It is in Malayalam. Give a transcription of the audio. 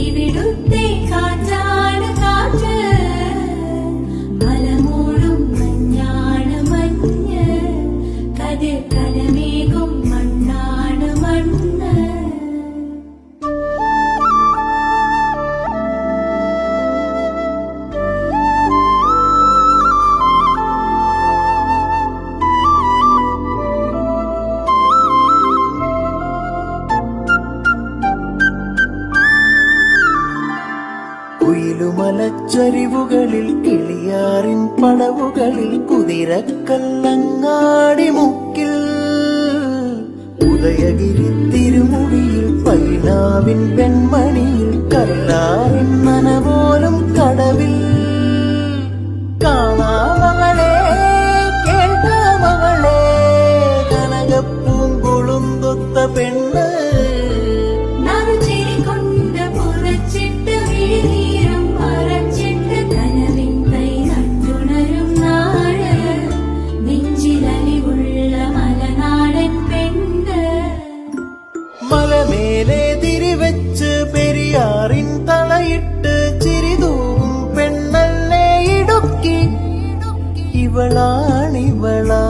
ഇവിടുത്തെ കാറ്റാണ് കാറ്റ്, മലമൂടും മഞ്ഞാണ് മഞ്ഞ്, കതിർ കലമേകും മണ്ണാണ് മണ്ണ്. കുയിലുമലച്ചരിവുകളിൽ കിളിയാറിൻ പടവുകളിൽ കുതിരക്കല്ലങ്ങാടി മുക്കിൽ, ഉദയഗിരി തിരുമുടിയിൽ പൈനാവിൻ പെൺമണിയിൽ കല്ലാറിൻ നനപോലും കടവിൽ. കാണാമകളെ കേൾക്കാമകളെ കനകപ്പൂങ്കുളുന്തൊത്ത പെണ്ണ്, മലമേലെ തിരിവെച്ച് പെരിയാറിൻ തളയിട്ട് ചിരിതൂവും പെണ്ണല്ലേ ഇടുക്കി. ഇവളാണിവളാ